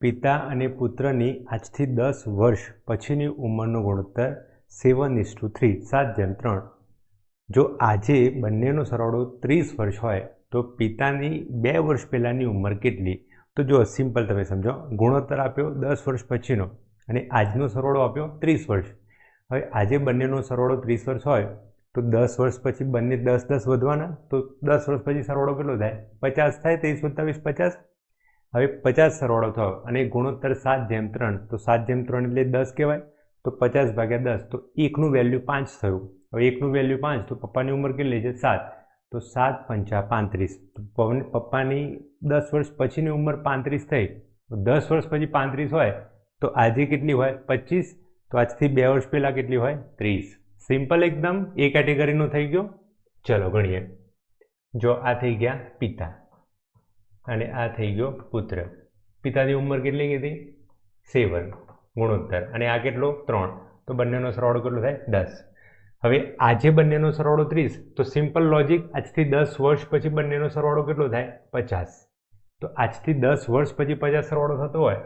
પિતા અને પુત્રની આજથી 10 વર્ષ પછીની ઉંમરનો ગુણોત્તર 7:3 7:3। જો આજે બંનેનો સરવાળો 30 વર્ષ હોય તો પિતાની 2 વર્ષ પહેલાંની ઉંમર કેટલી? તો જો સિમ્પલ તમે સમજો, ગુણોત્તર આપ્યો 10 વર્ષ પછીનો અને આજનો સરવાળો આપ્યો 30 વર્ષ। હવે આજે બંનેનો સરવાળો 30 વર્ષ હોય તો 10 વર્ષ પછી બંને 10 વધવાના, તો 10 વર્ષ પછી સરવાળો કેટલો થાય? 50 થાય। 30 + 20 50। હવે 50 સરવાળો થયો અને ગુણોત્તર 7:3, તો 7:3 એટલે 10 કહેવાય, તો 50/10, તો 1નું વેલ્યુ 5 થયું। હવે 1નું વેલ્યુ 5, તો પપ્પાની ઉંમર કેટલી છે? 7, તો 7 × 5 = 35। તો પપ્પાની 10 વર્ષ પછીની ઉંમર 35 થઈ, તો 10 વર્ષ પછી 35 હોય તો આજે કેટલી હોય? 25, તો આજથી 2 વર્ષ પહેલાં કેટલી હોય? 30। સિમ્પલ એકદમ, એ કેટેગરીનો થઈ ગયો। ચલો ગણીએ। જો આ થઈ ગયા પિતા અને આ થઈ ગયો પુત્ર। પિતાની ઉંમર કેટલી કીધી? 7 ગુણોત્તર, અને આ કેટલો? 3, તો બંનેનો સરવાળો કેટલો થાય? 10। હવે આજે બંનેનો સરવાળો 30, તો સિમ્પલ લોજિક, આજથી 10 વર્ષ પછી બંનેનો સરવાળો કેટલો થાય? 50। તો આજથી 10 વર્ષ પછી 50 સરવાળો થતો હોય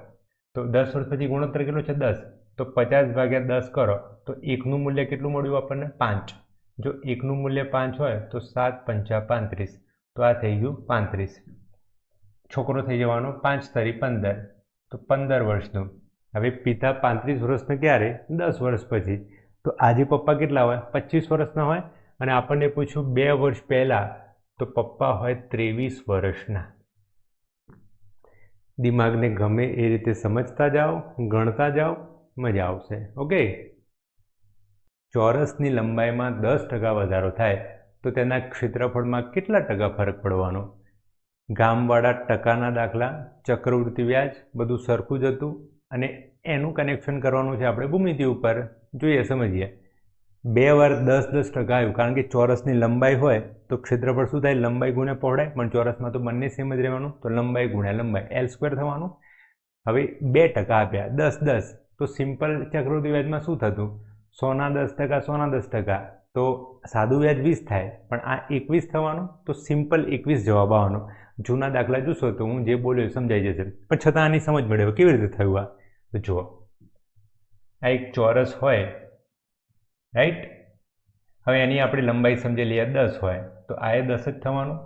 તો 10 વર્ષ પછી ગુણોત્તર કેટલો છે? 10, તો 50/10 કરો તો 1નું મૂલ્ય કેટલું મળ્યું આપણને? 5। જો 1નું મૂલ્ય 5 હોય તો 7 × 5 = 35, તો આ થઈ ગયું 35। છોકરો થઈ જવાનો 5 × 3 = 15, તો 15 વર્ષનું। હવે પિતા 35 વર્ષના ક્યારે? 10 વર્ષ પછી। તો આજે પપ્પા કેટલા હોય? 25 વર્ષના હોય, અને આપણને પૂછ્યું 2 વર્ષ પહેલાં, તો પપ્પા હોય 23 વર્ષના। દિમાગને ગમે એ રીતે સમજતા જાઓ, ગણતા જાઓ, મજા આવશે। ઓકે। ચોરસની લંબાઈમાં 10% વધારો થાય તો તેના ક્ષેત્રફળમાં કેટલા ટકા ફરક પડવાનો? ગામવાળા ટકાના દાખલા, ચક્રવૃદ્ધિ વ્યાજ બધું સરખું જ હતું, અને એનું કનેક્શન કરવાનું છે આપણે ભૂમિતિ ઉપર। જોઈએ, સમજીએ। 2 વાર 10% આવ્યું, કારણ કે ચોરસની લંબાઈ હોય તો ક્ષેત્રફળ શું થાય? લંબાઈ ગુણ્યા પહોળાઈ, પણ ચોરસમાં તો બંને સેમ જ રહેવાનું, તો લંબાઈ ગુણ્યા લંબાઈ, L² થવાનું। હવે 2% આપ્યા, 10, તો સિમ્પલ ચક્રવૃદ્ધિ વ્યાજમાં શું થતું? 100ના 10%, 100ના 10%, તો સાદું વ્યાજ 20 થાય, પણ આ 21 થવાનું, તો સિમ્પલ 21 જવાબ આવવાનો। જૂના દાખલા જોશો તો હું જે બોલ્યો સમજાઈ જશે, પણ છતાં આની સમજ મળે કેવી રીતે થયું આ? તો જુઓ, આ એક ચોરસ હોય, રાઈટ? હવે એની આપણે લંબાઈ સમજી લઈએ 10 હોય, તો આ 10 જ થવાનું,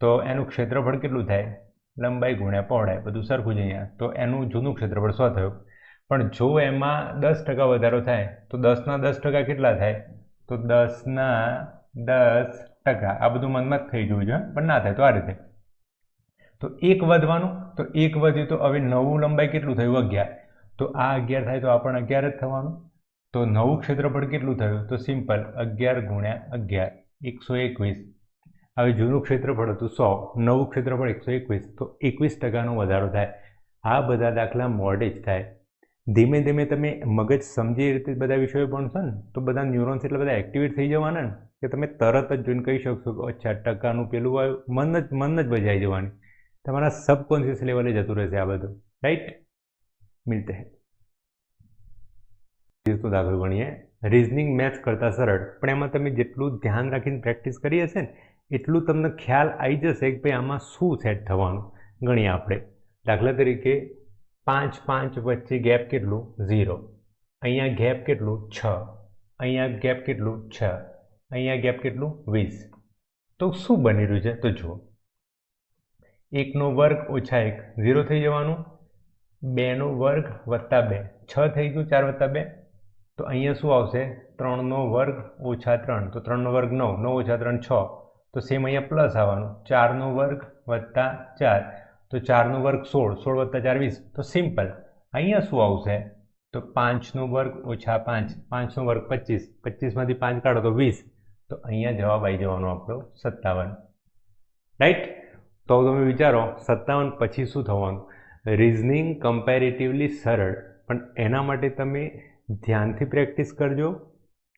તો એનું ક્ષેત્રફળ કેટલું થાય? લંબાઈ ગુણ્યા પહોળાઈ, બધું સરખું જ અહીંયા, તો એનું જૂનું ક્ષેત્રફળ 100 થયું। પણ જો એમાં 10% વધારો થાય તો 10ના 10% કેટલા થાય? તો 10ના 10%, આ બધું મનમાં જ થઈ જવું જોઈએ, પણ ના થાય તો આ રીતે। તો 1 વધવાનું, તો 1 વધ્યું, તો હવે નવું લંબાઈ કેટલું થયું? 11, તો આ 11 થાય તો આ પણ 11 જ થવાનું। તો નવું ક્ષેત્રફળ કેટલું થયું? તો સિમ્પલ 11 × 11 121। હવે જૂનું ક્ષેત્રફળ હતું 100, નવું ક્ષેત્રફળ 121, તો 21%નો વધારો થાય। આ બધા દાખલા મોડે જ થાય। ધીમે ધીમે તમે મગજ સમજી એ રીતે બધા વિષયો ભણશો ને તો બધા ન્યુરોન્સ એટલા બધા એક્ટિવેટ થઈ જવાના ને કે તમે તરત જ જોઈને કહી શકશો કે અચ્છા ટકાનું પેલું આવ્યું, મન જ બજાઈ જવાની, તમારા સબકોન્શિયસ લેવલે જતું રહેશે આ બધું, રાઈટ? મિલતે હૈ। તો દાખલો ગણીએ। રીઝનિંગ મેથ્સ કરતાં સરળ, પણ એમાં તમે જેટલું ધ્યાન રાખીને પ્રેક્ટિસ કરી હશે ને એટલું તમને ખ્યાલ આવી જશે કે ભાઈ આમાં શું સેટ થવાનું। ગણીએ આપણે। દાખલા તરીકે 5 5 વચ્ચે ગેપ કેટલું? 0। અહીંયા ગેપ કેટલું? 6। અહીંયા ગેપ કેટલું? 6। અહીંયા ગેપ કેટલું? 20। તો શું બની રહ્યું છે? તો જુઓ, 1નો વર્ગ ઓછા 1 0 થઈ જવાનું, 2નો વર્ગ વત્તા 2 6 થઈ ગયું, 4 + 2, તો અહીંયા શું આવશે? 3નો વર્ગ ઓછા 3, તો 3નો વર્ગ 9, 9 ઓછા 3 6, તો સેમ અહીંયા પ્લસ આવવાનું, 4નો વર્ગ વત્તા 4, તો 4નો વર્ગ 16, 16 + 4 20, તો સિમ્પલ અહીંયા શું આવશે? તો 5નો વર્ગ ઓછા 5, 5નો વર્ગ 25, 25માંથી 5 કાઢો તો 20, તો અહીંયા જવાબ આવી જવાનો આપણો 57, રાઈટ? તો તમે વિચારો 57 પછી શું થવાનું? રીઝનિંગ કમ્પેરેટિવલી સરળ, પણ એના માટે તમે ધ્યાનથી પ્રેક્ટિસ કરજો,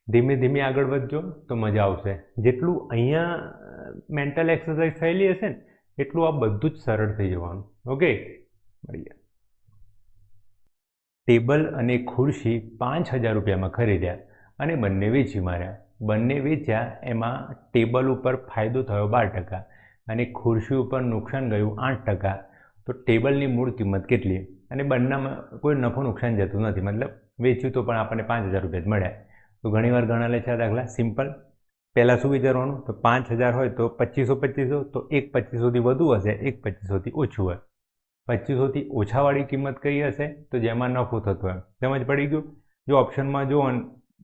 ધીમે ધીમે આગળ વધજો તો મજા આવશે। જેટલું અહીંયા મેન્ટલ એક્સરસાઇઝ થયેલી હશે ને એટલું આ બધું જ સરળ થઈ જવાનું। ઓકે, મળીએ। ટેબલ અને ખુરશી 5000 રૂપિયામાં ખરીદ્યા અને બંને વેચી માર્યા। બંને વેચ્યા, એમાં ટેબલ ઉપર ફાયદો થયો 12% અને ખુરશી ઉપર નુકસાન ગયું 8%, તો ટેબલની મૂળ કિંમત કેટલી? અને બંનેમાં કોઈ નફો નુકસાન જતું નથી, મતલબ વેચ્યું તો પણ આપણને 5,000 રૂપિયા જ મળ્યા. તો ઘણીવાર ઘણા લે છે આ દાખલા. સિમ્પલ. પહેલાં શું વિચારવાનું? તો 5,000 હોય તો 2500 તો એક 2500થી વધુ હશે, એક 2500થી ઓછું હોય. 2500થી ઓછાવાળી કિંમત કઈ હશે? તો જેમાં નફો થતો હોય. સમજ પડી ગયું? જો ઓપ્શનમાં જુઓ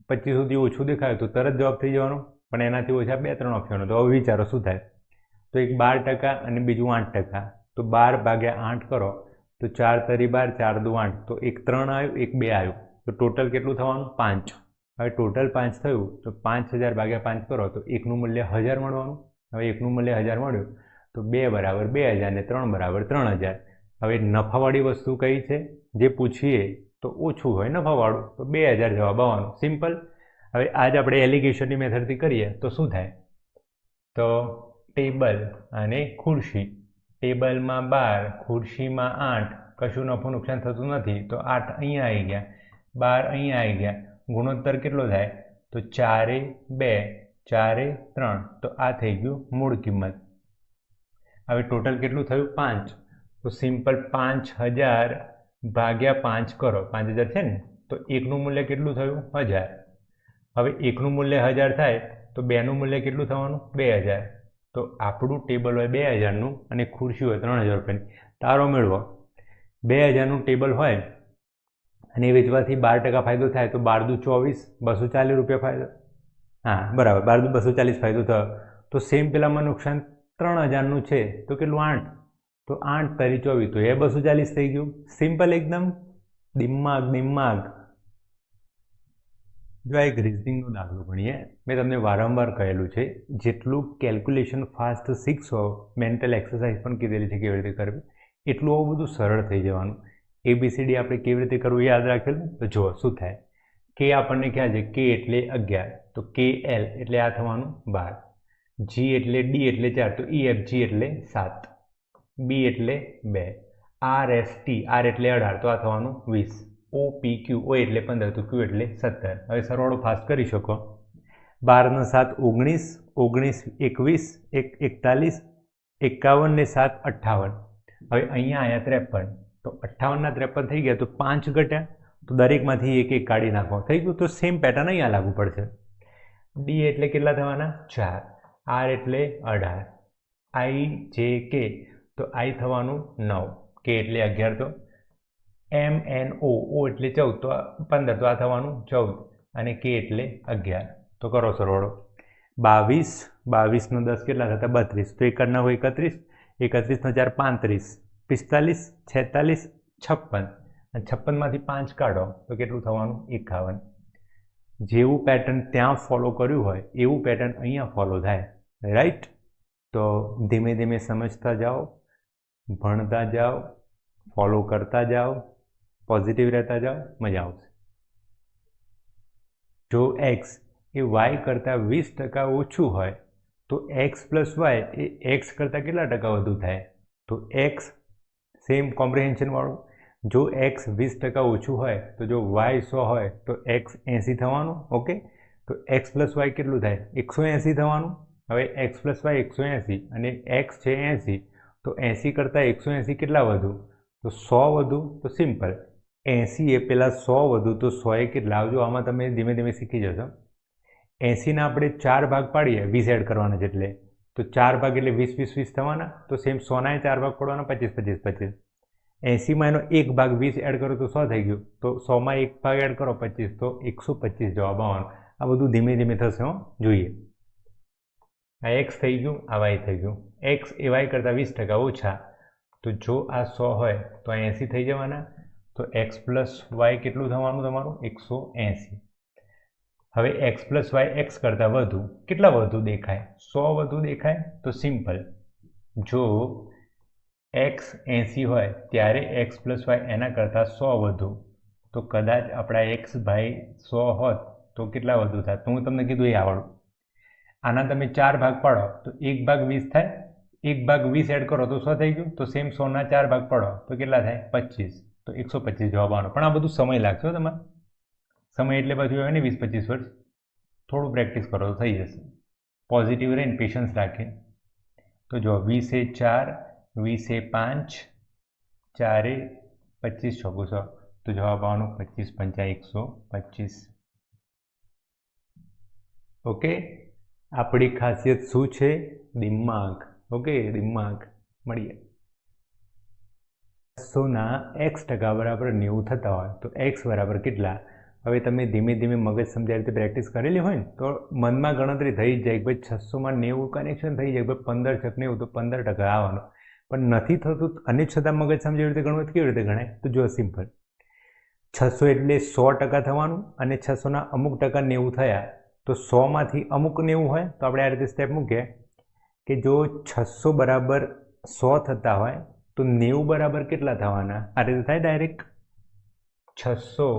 2500થી ઓછું દેખાય તો તરત જવાબ થઈ જવાનો, પણ એનાથી ઓછા 2-3 ઓપ્શનો. તો હવે વિચારો શું થાય? તો એક 12% અને બીજું 8%. તો 12 ભાગ્યા 8 કરો તો 4 તરી 12, 4 દુ 8. તો એક 3 આવ્યું, એક 2 આવ્યું. તો ટોટલ કેટલું થવાનું? 5. હવે ટોટલ 5 થયું તો 5,000 ભાગ્યા 5 કરો તો એકનું મૂલ્ય 1000 મળવાનું. હવે એકનું મૂલ્ય 1000 મળ્યું તો 2 બરાબર 2000 ને 3 બરાબર 3000. હવે નફાવાળી વસ્તુ કઈ છે? જે પૂછીએ તો ઓછું હોય નફાવાળું, તો 2000 જવાબ આવવાનો. સિમ્પલ. હવે આજ આપણે એલિગેશનની મેથડથી કરીએ તો શું થાય? તો ટેબલ અને ખુરશી. ટેબલમાં 12, ખુરશીમાં 8, કશું નફો નુકસાન થતું નથી તો 8 અહીંયા આવી ગયા, 12 અહીંયા આવી ગયા. ગુણોત્તર કેટલો થાય? તો 4-2, 4-3. તો આ થઈ ગયું મૂળ કિંમત. હવે ટોટલ કેટલું થયું? 5. તો સિમ્પલ 5000 ભાગ્યા 5 કરો. 5000 છે ને? તો એકનું મૂલ્ય કેટલું થયું? 1000. હવે એકનું મૂલ્ય 1000 થાય તો બેનું મૂલ્ય કેટલું થવાનું? 2000. તો આપણું ટેબલ હોય 2000નું અને ખુરશી હોય 3000 રૂપિયાની. તારો મેળવો. 2000નું ટેબલ હોય અને એ વેચવાથી 12% ફાયદો થાય તો 12 દુ 24, 240 રૂપિયા ફાયદો. હા બરાબર, 12 દુ 240 ફાયદો થયો. તો સેમ પેલામાં નુકસાન 3000નું છે તો કેટલું? 8. તો 8 તરી 24, તો એ 240 થઈ ગયું. સિમ્પલ એકદમ. દિમાગ. જો આ એક રિઝનિંગનો દાખલો ગણીએ. મેં તમને વારંવાર કહેલું છે, જેટલું કેલ્ક્યુલેશન ફાસ્ટ શીખશો, મેન્ટલ એક્સરસાઇઝ પણ કીધેલી છે કેવી રીતે કરવી, એટલું આવું બધું સરળ થઈ જવાનું. ABCD આપણે કેવી રીતે કરવું યાદ રાખેલું? તો જુઓ શું થાય. કે આપણને ખ્યાલ છે કે એટલે 11, તો KL એટલે આ થવાનું 12, G એટલે D એટલે 4, તો EFG એટલે 7, B એટલે 2, RST R એટલે 18, તો આ થવાનું 20, OPQ O એટલે 15, તો Q એટલે 17. હવે સરવાળો ફાસ્ટ કરી શકો. 12 ને 7 19, 19 21, 41, 51 ને 7 58. હવે અહીંયા આવ્યા 53. તો 58 ના 53 થઈ ગયા તો 5 ઘટ્યા, તો દરેકમાંથી એક એક કાઢી નાખો. થઈ ગયું. તો સેમ પેટર્ન અહીંયા લાગુ પડશે. D એટલે કેટલા થવાના? 4, R એટલે 18, IJK તો I થવાનું 9, K એટલે 11, તો MNO O એટલે 14, તો 15, તો આ થવાનું 14 અને K એટલે 11. તો કરો સરવાળો. 22, 22 નો 10 કેટલા થતા? 32, તો 1 ના 31, 31 નો 4 35, 45, 46, 56 અને 56 માંથી 5 કાઢો તો કેટલું થવાનું? 51. જેવું પેટર્ન ત્યાં ફોલો કર્યું હોય એવું પેટર્ન અહીંયા ફોલો થાય. રાઈટ? તો ધીમે ધીમે સમજતા જાઓ, ભણતા જાઓ, ફોલો કરતા જાઓ, પોઝિટિવ રહેતા જાઓ, મજા આવશે. જો x એ y કરતાં 20% ઓછું હોય તો x પ્લસ y એ x કરતાં કેટલા ટકા વધુ થાય? તો x સેમ કોમ્પ્રિહેન્શન વાળું. જો x 20% ઓછું હોય તો જો y 100 હોય તો x 80 થવાનું. ઓકે, તો x પ્લસ y કેટલું થાય? 180 થવાનું. હવે x પ્લસ y 180 અને x છે 80, તો 80 કરતાં 180 કેટલા વધુ? તો 100 વધુ. તો સિમ્પલ 80 એ પેલા 100 વધુ તો 100 એ કેટલા? આવજો, આમાં તમે ધીમે ધીમે શીખી જશો. 80 ના આપણે 4 ભાગ પાડીએ, 20 એડ કરવાના છે એટલે, તો 4 ભાગ એટલે 20 20 20 થવાના. તો સેમ 100 ના 4 ભાગ પાડવાના, 25 25 25. 80 માં એનો 1 ભાગ 20 એડ કરો તો 100 થઈ ગયું. તો 100 માં 1 ભાગ એડ કરો 25, તો 125 જવાબ આવવાનો. આ બધું ધીમે ધીમે થશે. જોઈએ. આ x થઈ ગયું, આ y થઈ ગયું. x એ y કરતાં 20% ઓછા, તો જો આ 100 હોય તો આ 80 થઈ જવાના. તો x પ્લસ y કેટલું થવાનું તમારું? 180. હવે x પ્લસ y x કરતાં વધુ. કેટલા વધુ દેખાય? 100 વધુ દેખાય. તો સિમ્પલ, જો x 80 હોય ત્યારે x પ્લસ y એના કરતાં 100 વધુ, તો કદાચ આપણા x ભાઈ 100 હોત તો કેટલા વધુ થાય? તો હું તમને કીધું એ આવડું. આના તમે 4 ભાગ પાડો તો 1 ભાગ 20 થાય, 1 ભાગ 20 એડ કરો તો 100 થઈ ગયું. તો સેમ 100 ના 4 ભાગ પાડો તો કેટલા થાય? 25. તો 125 જવાબ આવવાનો. પણ આ બધું સમય લાગશે તમારે. સમય એટલે પાછું હોય ને 20-25 વર્ષ. થોડું પ્રેક્ટિસ કરો તો થઈ જશે. પોઝિટિવ રહીને પેશન્સ રાખીને. તો જો 20 એ 4, 20 એ 5, 4 એ 25 ચોકુ 100, તો જવાબ આવવાનો 25 પંચા 125. ઓકે, આપણી ખાસિયત શું છે? દિમાગ. ઓકે, દિમાગ. મળીએ. 100ના x% બરાબર 90 થતા હોય તો x બરાબર કેટલા? હવે તમે ધીમે ધીમે મગજ સમજાય રીતે પ્રેક્ટિસ કરેલી હોય ને તો મનમાં ગણતરી થઈ જ જાય કે ભાઈ 600માં 90 કનેક્શન થઈ જાય, ભાઈ 15 છક 90 તો 15% આવવાનો. પણ નથી થતું અને છતાં મગજ સમજાય રીતે ગણવું કેવી રીતે ગણાય? તો જો સિમ્પલ, 600 એટલે 100% થવાનું અને 600ના અમુક ટકા 90 થયા તો 100માંથી અમુક 90 હોય તો આપણે આ રીતે સ્ટેપ મૂકીએ કે જો 600 બરાબર 100 થતા હોય તો 90 બરાબર કેટલા થવાના? આ રીતે થાય ડાયરેક્ટ. 600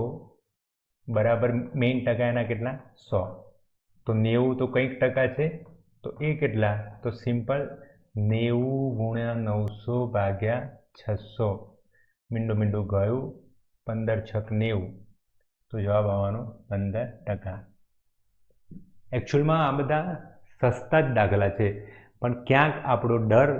બરાબર મેઇન ટકા એના કેટલા? 100. તો 90 તો કંઈક ટકા છે તો એ કેટલા? તો સિમ્પલ 90 ગુણ્યા 900 ભાગ્યા 600. મીંડું ગયું, 15 છક 90, તો જવાબ આવવાનો 15%. એકચ્યુઅલમાં આ બધા સસ્તા જ દાખલા છે, પણ ક્યાંક આપણો ડર,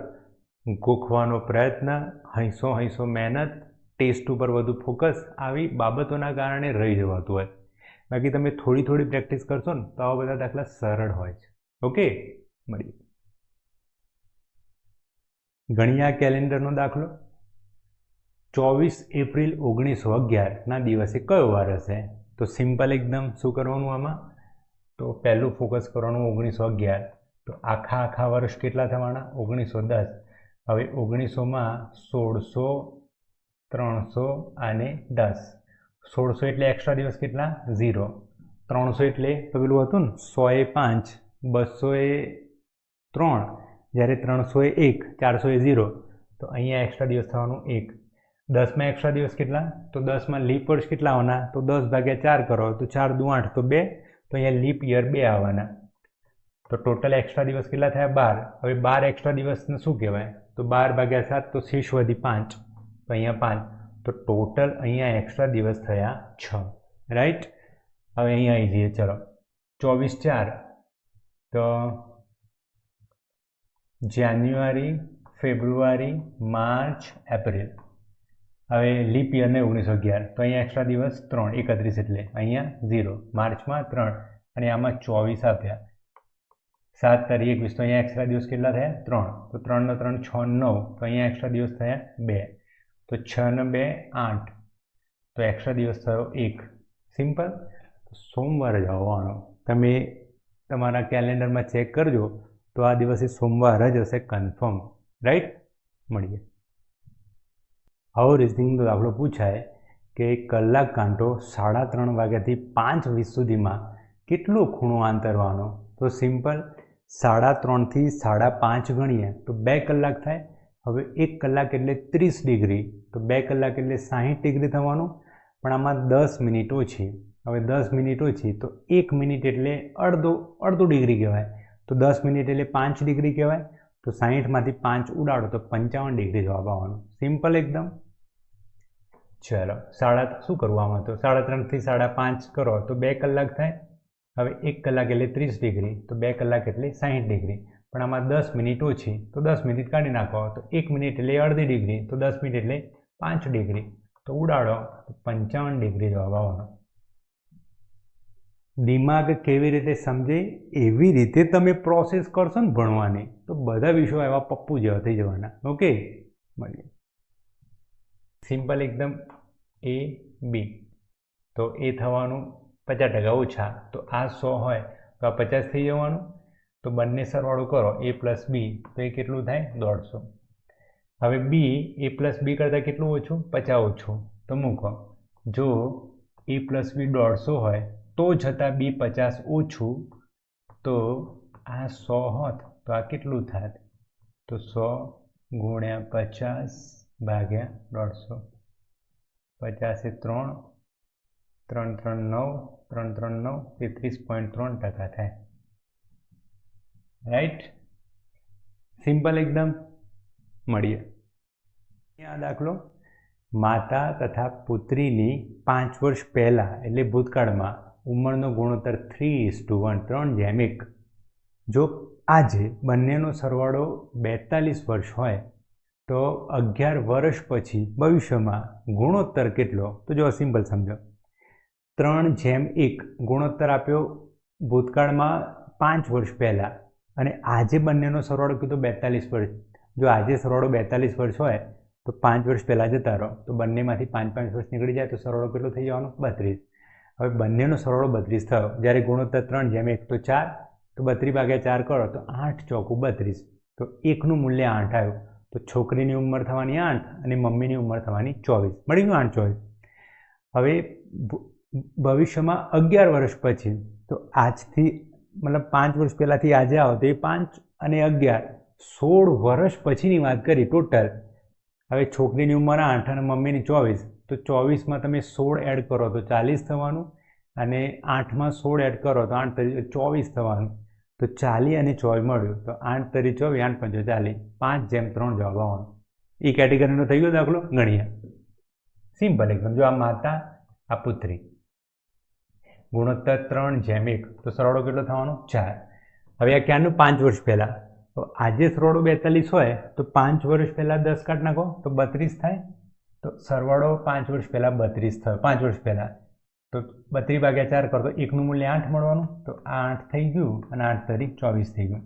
ગોખવાનો પ્રયત્ન, હૈસો મહેનત, ટેસ્ટ ઉપર વધુ ફોકસ, આવી બાબતોના કારણે રહી જવાતું હોય. બાકી તમે થોડી પ્રેક્ટિસ કરશો ને તો આવા બધા દાખલા સરળ હોય છે. ઓકે, મળીએ. ગણ્યા કેલેન્ડરનો દાખલો. 24 એપ્રિલ 1911ના દિવસે કયો વાર હશે? તો સિમ્પલ એકદમ. શું કરવાનું આમાં? તો પહેલું ફોકસ કરવાનું 1911. તો આખા વર્ષ કેટલા થવાના? 1910. હવે 1900માં 1600, 300 અને 10. 1600 એટલે એક્સ્ટ્રા દિવસ કેટલા? 0. 300 એટલે તો પેલું હતું ને 100 એ 5, 200 એ 3, જ્યારે 300 એ 1, 400 એ 0. તો અહીંયા એક્સ્ટ્રા દિવસ થવાનું 1. 10માં એક્સ્ટ્રા દિવસ કેટલા? તો 10માં લીપ વર્ષ કેટલા આવવાના? તો 10 ભાગ્યા 4 કરો તો 4 દુ 8 તો 2. તો અહીંયા લીપ યર 2 આવવાના. તો ટોટલ એક્સ્ટ્રા દિવસ કેટલા થયા? 12. હવે 12 એક્સ્ટ્રા દિવસને શું કહેવાય? તો 12 ભાગ્યા 7 તો શેષ વધી 5. તો અહીંયા 5. તો ટોટલ અહીંયા એક્સ્ટ્રા દિવસ થયા 6. રાઈટ? હવે અહીંયા આવી જઈએ. ચલો, 24/4 તો જાન્યુઆરી, ફેબ્રુઆરી, માર્ચ, એપ્રિલ. હવે લીપ યરને 1911. તો અહીંયા એક્સ્ટ્રા દિવસ 3, 31 એટલે અહીંયા 0. માર્ચમાં 3 અને આમાં 24 આપ્યા. 7 તારીખ 21. તો અહીંયા એક્સ્ટ્રા દિવસ કેટલા થયા? 3. તો 3 ને 3 6 9. તો અહીંયા એક્સ્ટ્રા દિવસ થયા 2. તો 6 ને 2 8. તો એક્સ્ટ્રા દિવસ થયો 1. સિમ્પલ. સોમવારે જ આવવાનો. તમે તમારા કેલેન્ડરમાં ચેક કરજો તો આ દિવસે સોમવાર જ હશે કન્ફર્મ. રાઈટ? મળીએ. આવો રિઝનિંગનો દાખલો પૂછાય કે કલાક કાંટો 3:30 વાગ્યાથી 5:20 સુધીમાં કેટલો ખૂણો આંતરવાનો? તો સિમ્પલ, 3:30 થી 5:30 ગણીએ તો 2 કલાક થાય. હવે 1 કલાક એટલે 30 ડિગ્રી, તો 2 કલાક એટલે 60 ડિગ્રી થવાનું. પણ આમાં 10 મિનિટ ઓછી. હવે 10 મિનિટ ઓછી તો 1 મિનિટ એટલે અડધો ડિગ્રી કહેવાય. તો 10 મિનિટ એટલે 5 ડિગ્રી કહેવાય. તો 60માંથી 5 ઉડાડો તો 55 ડિગ્રી જવાબ આવવાનો. સિમ્પલ એકદમ. ચલો, શું કરવું આમાં? તો 3:30 થી 5:30 કરો તો 2 કલાક થાય. હવે 1 કલાક એટલે 30 ડિગ્રી, તો 2 કલાક એટલે 60 ડિગ્રી. પણ આમાં 10 મિનિટ ઓછી, તો 10 મિનિટ કાઢી નાખો. તો 1 મિનિટ એટલે અડધી ડિગ્રી, તો 10 મિનિટ એટલે 5 ડિગ્રી. તો ઉડાડો તો 55 ડિગ્રી જવાબ આવવાનો. દિમાગ કેવી રીતે સમજે એવી રીતે તમે પ્રોસેસ કરશો ને ભણવાની તો બધા વિષયો એવા પપ્પુ જેવા થઈ જવાના. ઓકે, મળીએ. સિમ્પલ એકદમ. A B. તો એ થવાનું 50% ઓછા. તો આ 100 હોય તો આ 50 થઈ જવાનું. તો બંને સરવાળો કરો A પ્લસ B તો એ કેટલું થાય? 150. હવે B A પ્લસ B કરતાં કેટલું ઓછું? 50 ઓછું. તો મૂકો, જો A પ્લસ B 150 હોય તો છતાં B 50 ઓછું, તો આ 100 હોત તો આ કેટલું થાત? તો 100 ગુણ્યા 50 ભાગ્યા 150. 50 એ 3, 3 3 9, 3 3 9, 33.3% થાય. રાઈટ? સિમ્પલ એકદમ. મળીએ. આ દાખલો, માતા તથા પુત્રીની 5 વર્ષ પહેલાં એટલે ભૂતકાળમાં ઉંમરનો ગુણોત્તર 3:1, 3:1. જો આજે બંનેનો સરવાળો 42 વર્ષ હોય તો 11 વર્ષ પછી ભવિષ્યમાં ગુણોત્તર કેટલો? તો જો સિમ્પલ સમજો, 3:1 ગુણોત્તર આપ્યો ભૂતકાળમાં 5 વર્ષ પહેલાં, અને આજે બંનેનો સરવાળો કીધો 42 વર્ષ. જો આજે સરવાળો 42 વર્ષ હોય તો 5 વર્ષ પહેલાં જતા રહો, તો બંનેમાંથી 5 વર્ષ નીકળી જાય તો સરવાળો કેટલો થઈ જવાનો? 32. હવે બંનેનો સરવાળો 32 થયો. જ્યારે ગુણોત્તર 3:1 તો 4, તો 32/4 કરો તો 8 ચોકું 32. તો 1નું મૂલ્ય 8 આવ્યું. તો છોકરીની ઉંમર થવાની 8 અને મમ્મીની ઉંમર થવાની 24. મળી ગયું 8 24. હવે ભવિષ્યમાં 11 વર્ષ પછી, તો આજથી મતલબ 5 વર્ષ પહેલાંથી આજે આવો તો એ 5 અને 11 16 વર્ષ પછીની વાત કરી ટોટલ. હવે છોકરીની ઉંમર 8 અને મમ્મીની 24, તો 24માં તમે 16 એડ કરો તો 40 થવાનું, અને 8માં 16 એડ કરો તો 8 તરી 24 થવાનું. તો 40 અને 24 મળ્યું, તો 8 તરી 24, 8 × 40, 5:3 જવાબ આવવાનો. એ કેટેગરીનો થઈ ગયો દાખલો. ગણીએ. સિમ્પલ એકદમ. જો આ માતા, આ પુત્રી, ગુણોત્તર 3:1, તો સરવાળો કેટલો થવાનો? 4. હવે આ ક્યારનું? 5 વર્ષ પહેલાં. તો આજે સરવાળો 42 હોય તો 5 વર્ષ પહેલાં 10 કાઢ નાખો તો 32 થાય. તો સરવાળો 5 વર્ષ પહેલાં 32 થયો. 5 વર્ષ પહેલાં તો 32/4 કરો તો 1નું મૂલ્ય 8 મળવાનું. તો આ 8 થઈ ગયું અને 8 તરી 24 થઈ ગયું.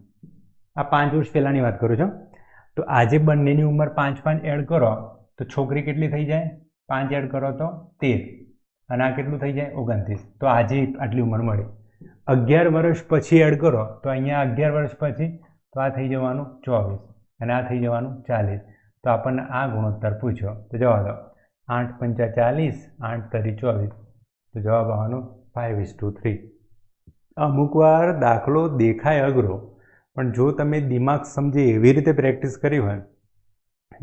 આ 5 વર્ષ પહેલાંની વાત કરું છું. તો આજે બંનેની ઉંમર 5 એડ કરો તો છોકરી કેટલી થઈ જાય? 5 એડ કરો તો 13, અને આ કેટલું થઈ જાય? 29. તો આજે આટલી ઉંમર મળી. 11 વર્ષ પછી એડ કરો તો અહીંયા 11 વર્ષ પછી તો આ થઈ જવાનું 24, અને આ થઈ જવાનું 40. તો આપણને આ ગુણોત્તર પૂછ્યો. તો જવા દો. 8 × 5 = 40, 8 તરી 24. તો જવાબ આવવાનો 5:3. અમુક વાર દાખલો દેખાય અઘરો, પણ જો તમે દિમાગ સમજે એવી રીતે પ્રેક્ટિસ કરી હોય,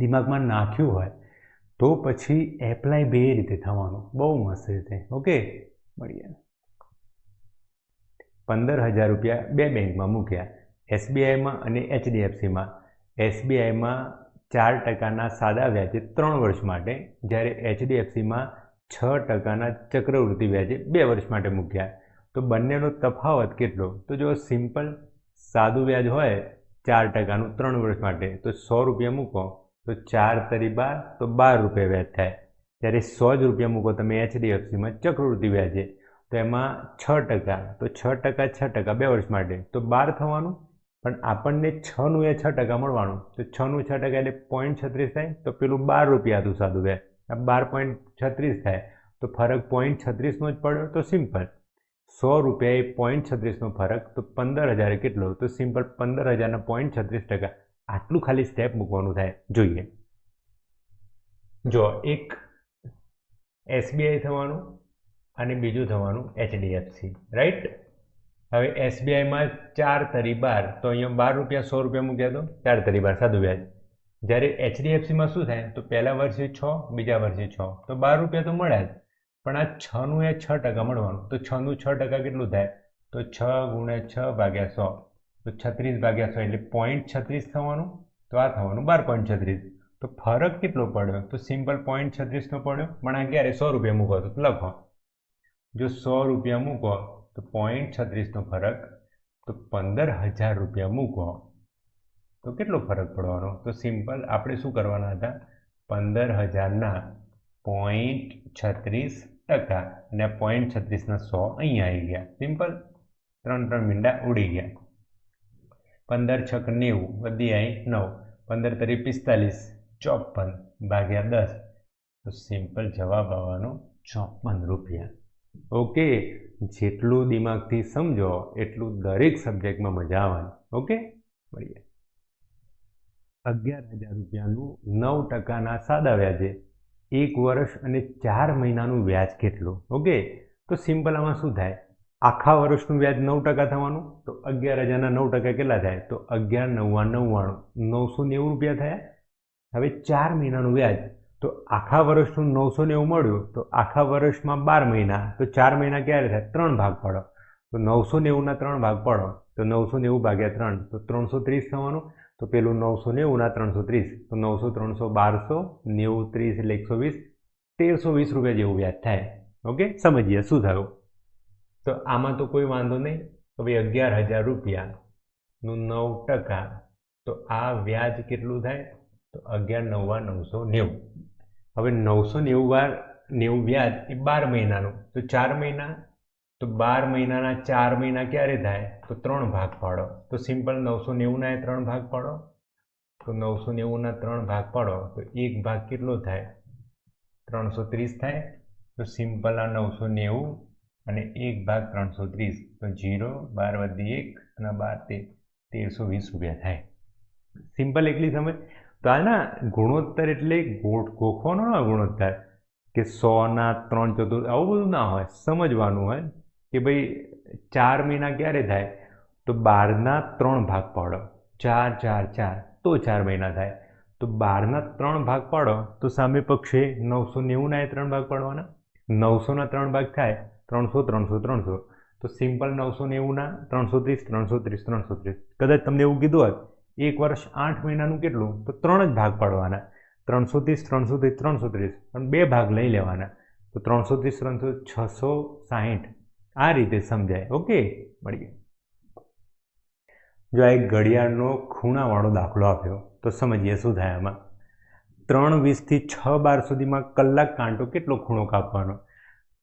દિમાગમાં નાખ્યું હોય, તો પછી એપ્લાય બે રીતે થવાનું. બહુ મસ્ત રીતે. ઓકે, મળીએ. 15,000 રૂપિયા બે બેંકમાં મૂક્યા, SBIમાં અને HDFCમાં. SBIમાં 4% સાદા વ્યાજે 3 વર્ષ માટે, જ્યારે HDFCમાં 6% ચક્રવૃત્તિ વ્યાજે 2 વર્ષ માટે મૂક્યા. તો બંનેનો તફાવત કેટલો? તો જો સિમ્પલ સાદું વ્યાજ હોય 4%નું 3 વર્ષ માટે, તો 100 રૂપિયા મૂકો તો 4 તરી 12, તો 12 રૂપિયા વ્યાજ થાય. જ્યારે 100 જ રૂપિયા મૂકો તમે HDFCમાં ચક્રવૃત્તિ વ્યાજે, તો એમાં 6%, તો 6%, 6% 2 વર્ષ માટે, તો 12 થવાનું. પણ આપણને 6નું એ 6% મળવાનું, તો 6નું 6% એટલે 0.36 થાય. તો પેલું 12 રૂપિયા હતું સાદું વ્યાજ, આ 12.36 થાય. તો ફરક 0.36નો જ પડ્યો. તો સિમ્પલ 100 રૂપિયા એ 0.36નો ફરક, તો 15,000 કેટલો? તો સિમ્પલ 15,000ના 0.36%. આટલું ખાલી સ્ટેપ મૂકવાનું થાય. જોઈએ. જો એક SBI થવાનું અને બીજું થવાનું HDFC, રાઈટ? હવે SBIમાં 4 તરી 12, તો અહીંયા 12 રૂપિયા 100 રૂપિયા મૂક્યા તો 4 તરી 12 સાદું વ્યાજ. જ્યારે HDFCમાં શું થાય? તો પહેલા વર્ષે 6, બીજા વર્ષે 6, તો 12 રૂપિયા તો મળ્યા જ, પણ આ 6નું એ 6% મળવાનું. તો 6નું 6% કેટલું થાય? તો 6 × 6/100, તો 36/100 એટલે 0.36 થવાનું. તો આ થવાનું 12.36. તો ફરક કેટલો પડ્યો? તો સિમ્પલ 0.36નો પડ્યો. પણ આ ક્યારે? 100 રૂપિયા મૂકો તો લખો. જો 100 રૂપિયા મૂકો તો 0.36નો ફરક, તો 15,000 રૂપિયા મૂકો તો કેટલો ફરક પડવાનો? તો સિમ્પલ આપણે શું કરવાના હતા? 15,000ના 0.36% અને 0.36ના 100 અહીંયા આવી ગયા. સિમ્પલ 3 મીંડા ઉડી ગયા. 15 × 6 = 90, વધી આવી 9, 15 તરી 45, 54/10. તો સિમ્પલ જવાબ આવવાનો 54 રૂપિયા. ઓકે, જેટલું દિમાગથી સમજો એટલું દરેક સબ્જેક્ટમાં મજા આવવાની. ઓકે, મળીએ. 11,000 રૂપિયાનું 9%ના સાદા વ્યાજે 1 વર્ષ અને 4 મહિનાનું વ્યાજ કેટલું? ઓકે, તો સિમ્પલ આમાં શું થાય? આખા વર્ષનું વ્યાજ 9% થવાનું. તો 11,000ના 9% કેટલા થાય? તો 11 × 9 = 99, 990 રૂપિયા થયા. હવે 4 મહિનાનું વ્યાજ, તો આખા વર્ષનું 990 મળ્યું, તો આખા વર્ષમાં 12 મહિના, તો 4 મહિના ક્યારે થાય? 3 ભાગ પાડો. તો 990ના 3 ભાગ પાડો, તો 990/3, તો 330 થવાનું. તો પેલું 990ના 330, તો 900, 300, 1200, 90, 30 એટલે 120, 1320 રૂપિયા જેવું વ્યાજ થાય. ઓકે, સમજીએ શું થયું. તો આમાં તો કોઈ વાંધો નહીં. હવે 11,000 રૂપિયાનું 9%, તો આ વ્યાજ કેટલું થાય? તો 11 9 990. હવે 990 વાર 90 વ્યાજ એ 12 મહિનાનું, તો 4 મહિના, તો 12 મહિનાના 4 મહિના ક્યારે થાય? તો 3 ભાગ પાડો. તો સિમ્પલ 990ના 3 ભાગ પાડો, તો 990ના 3 ભાગ પાડો તો એક ભાગ કેટલો થાય? 330 થાય. તો સિમ્પલ આ 990 અને એક ભાગ 330, તો 0 12 વધી 1 અને 12 1320 રૂપિયા થાય. સિમ્પલ એટલી સમજ. તો આ ના ગુણોત્તર એટલે ગોખવાનો ના ગુણોત્તર કે 100ના 3/4 આવું બધું ના હોય. સમજવાનું હોય કે ભાઈ 4 મહિના ક્યારે થાય? તો 12ના 3 ભાગ પાડો, 4 4 4 તો 4 મહિના થાય. તો 12ના 3 ભાગ પાડો તો સામે પક્ષે 990ના 3 ભાગ પાડવાના. 900ના 3 ભાગ થાય 300 300 300. તો સિમ્પલ 990ના 330 330 330. કદાચ તમને એવું કીધું હોત એક વર્ષ 8 મહિનાનું કેટલું? તો 3 જ ભાગ પાડવાના. 330 330 330 પણ 2 ભાગ લઈ લેવાના. તો 330 300 660. આ રીતે સમજાય. ઓકે, મળીએ. જો આ એક ઘડિયાળનો ખૂણાવાળો દાખલો આપ્યો તો સમજીએ શું થાય આમાં. 3:20 થી 6:12 સુધીમાં કલાક કાંટો કેટલો ખૂણો કાપવાનો?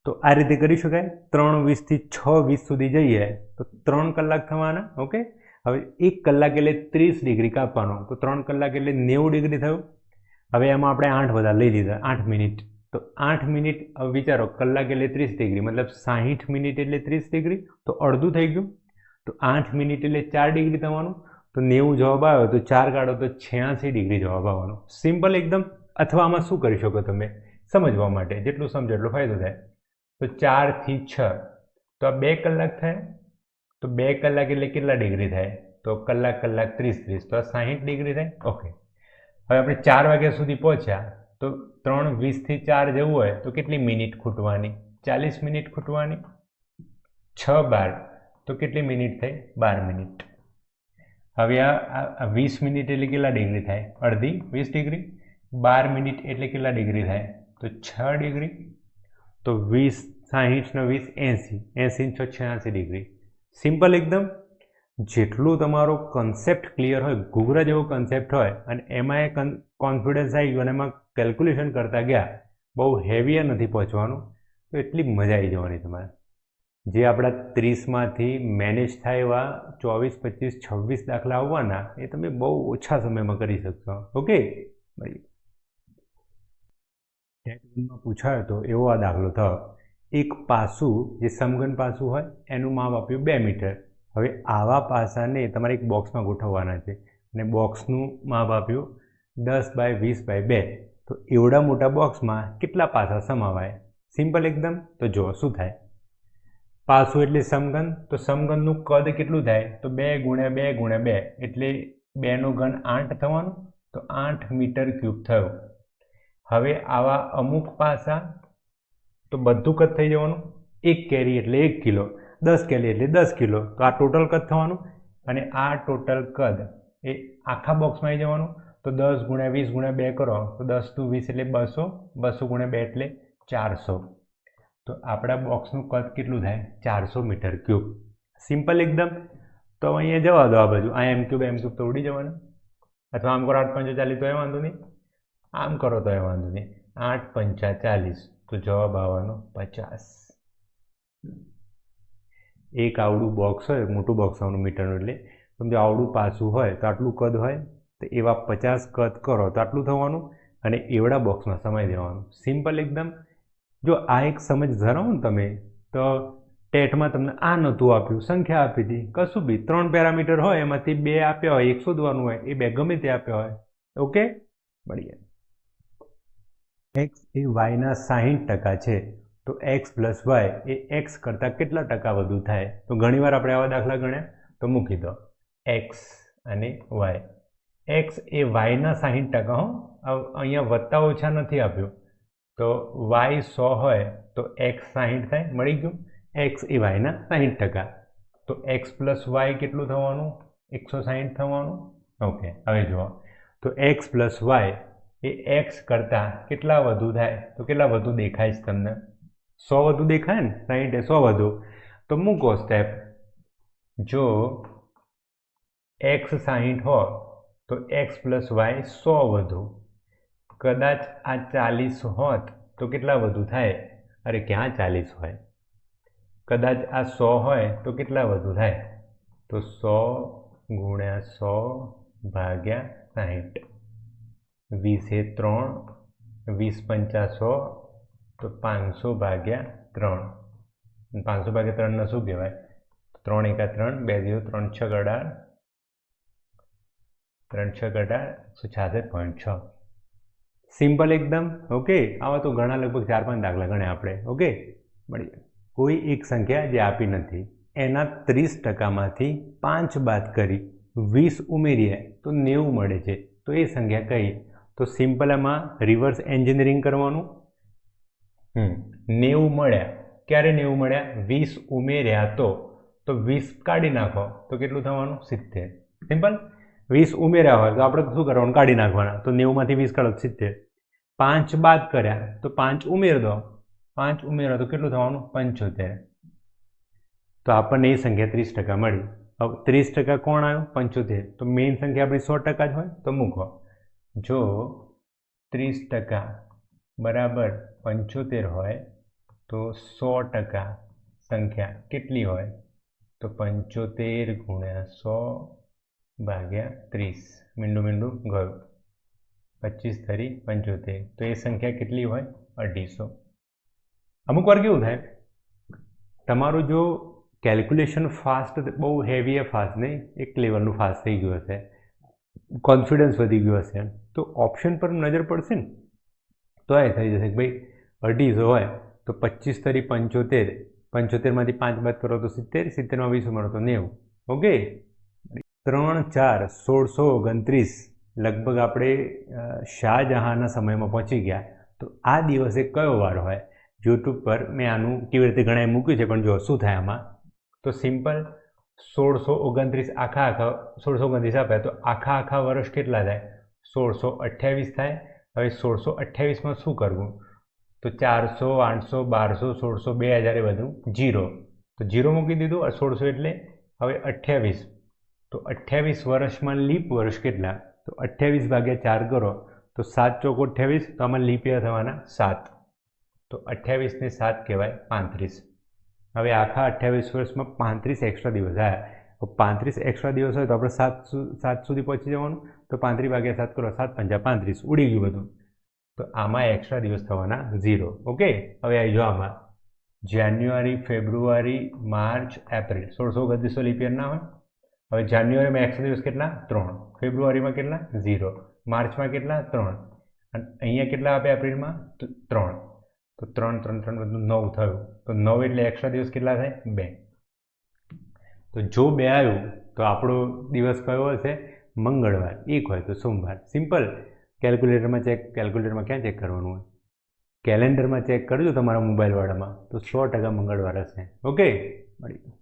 તો આ રીતે કરી શકાય. 3:20 થી 6:20 સુધી જઈએ તો 3 કલાક થવાના. ઓકે, હવે 1 કલાક એટલે 30 ડિગ્રી કાપવાનો, તો 3 કલાક એટલે 90 ડિગ્રી થયું. હવે એમાં આપણે 8 બધા લઈ લીધા, 8 મિનિટ. તો 8 મિનિટ, હવે વિચારો કલાક એટલે 30 ડિગ્રી, મતલબ 60 મિનિટ એટલે 30 ડિગ્રી, તો અડધું થઈ ગયું. તો 8 મિનિટ એટલે 4 ડિગ્રી થવાનું. તો 90 જવાબ આવ્યો તો 4 કાઢો તો 86 ડિગ્રી જવાબ આવવાનો. સિમ્પલ એકદમ. અથવા આમાં શું કરી શકો તમે સમજવા માટે, જેટલું સમજો એટલો ફાયદો થાય. તો 4 થી 6 તો આ 2 કલાક થાય. તો 2 કલાક એટલે કેટલા ડિગ્રી થાય? તો કલાક કલાક 30 30, તો આ 60 ડિગ્રી થાય. ઓકે, હવે આપણે 4 વાગ્યા સુધી પહોંચ્યા તો 3:20 થી 4 જવું હોય તો કેટલી મિનિટ ખૂટવાની? 40 મિનિટ ખૂટવાની. 6:12 તો કેટલી મિનિટ થઈ? 12 મિનિટ. હવે આ 20 મિનિટ એટલે કેટલા ડિગ્રી થાય? અડધી 20 ડિગ્રી. 12 મિનિટ એટલે કેટલા ડિગ્રી થાય? તો 6 ડિગ્રી. તો 20 60 ને 20 80, 80 ને 86 ડિગ્રી. સિમ્પલ એકદમ. જેટલું તમારો કન્સેપ્ટ ક્લિયર હોય, ઘૂઘરા જેવો કન્સેપ્ટ હોય અને એમાં એ કોન્ફિડન્સ આવી ગયો અને એમાં કેલ્ક્યુલેશન કરતા ગયા, બહુ હેવી નથી પહોંચવાનું, તો એટલી મજા આવી જવાની તમારે. જે આપણા 30માંથી મેનેજ થાય એવા 24 25 26 દાખલા આવવાના એ તમે બહુ ઓછા સમયમાં કરી શકશો. ઓકે, બરાબર. ટેટ 1માં પૂછાયો હતો એવો આ દાખલો થયો. એક પાસું જે સમઘન પાસું હોય એનું માપ આપ્યું 2 મીટર. હવે આવા પાસાને તમારે એક બોક્સમાં ગોઠવવાના છે અને બોક્સનું માપ આપ્યું 10x20x2. તો એવડા મોટા બોક્સમાં કેટલા પાસા સમાવાય? સિમ્પલ એકદમ. તો જો શું થાય. પાસું એટલે સમઘન, તો સમઘનનું કદ કેટલું થાય? તો 2 × 2 × 2 એટલે 2 નો ઘન 8 થવાનું. તો 8 મીટર ક્યુબ થયું. હવે આવા અમુક પાસા, તો બધું કદ થઈ જવાનું. 1 કેરી એટલે 1 કિલો, 10 કેરી એટલે 10 કિલો. તો આ ટોટલ કદ થવાનું. અને આ ટોટલ કદ એ આખા બોક્સમાં આવી જવાનું. તો 10 × 20 × 2 કરો તો 10 × 20 એટલે 200, 200 × 2 એટલે 400. તો આપણા બોક્સનું કદ કેટલું થાય? 400 મીટર ક્યુબ. સિમ્પલ એકદમ. તો અહીંયા જવા દો આ બાજુ. આ એમ ક્યુબ તો ઉડી જવાનું. અથવા આમ કરો 8 × 5 = 40 તો એ વાંધો નહીં. આમ કરો તો એ વાંધો નહીં. 8 × 5 = 40, તો જવાબ આવવાનો 50. એક આવડું બોક્સ હોય, મોટું બોક્સ આવવાનું મીટરનું, એટલે સમજો આવડું પાસું હોય તો આટલું કદ હોય, તો એવા 50 કદ કરો તો આટલું થવાનું અને એવડા બોક્સમાં સમાઈ દેવાનું. સિમ્પલ એકદમ. જો આ એક સમજ ધરાવો ને તમે, તો ટેટમાં તમને આ નહોતું આપ્યું, સંખ્યા આપી હતી, કશું બી 3 પેરામીટર હોય એમાંથી 2 આપ્યા હોય, 1 શોધવાનું હોય, એ 2 ગમે તે આપ્યા હોય. ઓકે, બઢિયા. x એ yના 60% છે, તો x + y એ x કરતાં કેટલા ટકા વધુ થાય? તો ઘણીવાર આપણે આવા દાખલા ગણ્યા, તો મૂકી દો x અને y. x એ yના 60%, હો, અહીંયા વત્તા ઓછા નથી આપ્યું. તો y 100 હોય તો x 60 થાય. મળી ગયું. x એ yના 60%. તો x + y કેટલું થવાનું? 160 થવાનું. ઓકે, હવે જુઓ. તો x + y એ x કરતાં કેટલા વધુ થાય? તો કેટલા વધુ દેખાય છે તમને? 100 વધુ દેખાય ને? 60 એ 100 વધુ. તો મૂકો સ્ટેપ. જો x 60 હોય તો x પ્લસ વાય 100 વધુ. કદાચ આ 40 હોત તો કેટલા વધુ થાય? અરે ક્યાં 40 હોય? કદાચ આ 100 હોય તો કેટલા વધુ થાય? તો 100 ગુણ્યા 100 ભાગ્યા 60. 20 એ 3, 20 પંચા 100, તો 500 ભાગ્યા 3. 500 ભાગ્યા 3 ને શું કહેવાય? 3 એકા 3, 2 0, 3 6 18, 3 6 18, 166.6. સિમ્પલ એકદમ. ઓકે, આવા તો ઘણા લગભગ 4-5 દાખલા ગણે આપણે. ઓકે, મળી કોઈ એક સંખ્યા જે આપી નથી એના 30%માંથી 5 બાદ કરી 20 ઉમેરીએ તો 90 મળે છે. તો એ સંખ્યા કઈ? તો સિમ્પલ આમાં રિવર્સ એન્જિનિયરિંગ કરવાનું. 90 મળ્યા. ક્યારે 90 મળ્યા? 20 ઉમેર્યા તો 20 કાઢી નાખો તો કેટલું થવાનું? 70. સિમ્પલ. 20 ઉમેર્યા હોય તો આપણે શું કરવાનું? કાઢી નાખવાના. તો 90 માંથી 20 કાઢો 70. 5 બાદ કર્યા તો 5 ઉમેર દો. 5 ઉમેરો તો કેટલું થવાનું? 75. તો આપણને એ સંખ્યા 30% મળી. હવે 30% કોણ આવ્યું? 75. તો મેઇન સંખ્યા આપણી 100% જ હોય તો મૂકો. જો 30% બરાબર 75 હોય તો 100% સંખ્યા કેટલી હોય? તો 75 ગુણ્યા 100 ભાગ્યા 30. મીંડું ગયું. 25 તરી 75. તો એ સંખ્યા કેટલી હોય? 250. અમુક વાર કેવું થાય, તમારું જો કેલ્ક્યુલેશન ફાસ્ટ, બહુ હેવી ફાસ્ટ નહીં, એક લેવલનું ફાસ્ટ થઈ ગયું હશે, કોન્ફિડન્સ વધી ગયો હશે, તો ઓપ્શન પર નજર પડશે ને તો એ થઈ જશે કે ભાઈ 250 હોય તો 25 તરી 75, 75માંથી 5 બાદ કરો તો 70, 70માં 20 મળો તો 90. ઓકે, 3 4 1629 લગભગ આપણે શાહજહાંના સમયમાં પહોંચી ગયા. તો આ દિવસે કયો વાર હોય? યુટ્યુબ પર મેં આનું કેવી રીતે ગણાય મૂક્યું છે, પણ જો શું થાય આમાં, તો સિમ્પલ 1629 આખા 1629 આપે તો આખા વર્ષ કેટલા થાય? 1628 થાય. હવે 1628માં શું કરવું? તો 400, 800, 1200, 1600, 2000 એ બધું 0. તો 0 મૂકી દીધું. 1600 એટલે હવે 28. તો 28 વર્ષમાં લીપ વર્ષ કેટલા? તો 28 ભાગ્યા 4 કરો તો 7 ચોક 28. તો આમાં લીપ યર થવાના 7. તો 28 ને 7 કહેવાય 35. હવે આખા 28 વર્ષમાં 35 એક્સ્ટ્રા દિવસ આવ્યા. તો 35 એક્સ્ટ્રા દિવસ હોય તો આપણે 7 સુધી પહોંચી જવાનું. તો 35 ભાગ્યા 7 કરો, 7 પંચા 35, ઉડી ગયું બધું. તો આમાં એક્સ્ટ્રા દિવસ થવાના 0. ઓકે, હવે આવી જાઓ આમાં જાન્યુઆરી, ફેબ્રુઆરી, માર્ચ, એપ્રિલ. 1629 લીપ યર ના હોય. હવે જાન્યુઆરીમાં એક્સ્ટ્રા દિવસ કેટલા? 3. ફેબ્રુઆરીમાં કેટલા? 0. માર્ચમાં કેટલા? 3. અને અહીંયા કેટલા આપ્યા? એપ્રિલમાં 3. તો 3 3 3 બધું 9 થયું. તો 9 એટલે એક્સ્ટ્રા દિવસ કેટલા થાય? 2. તો જો 2 આવ્યું તો આપણો દિવસ કયો હશે? મંગળવાર. 1 હોય તો સોમવાર. સિમ્પલ. કેલ્ક્યુલેટરમાં ક્યાં ચેક કરવાનું હોય? કેલેન્ડરમાં ચેક કરજો તમારા મોબાઈલવાળામાં, તો 100% મંગળવાર હશે. ઓકે, મળી.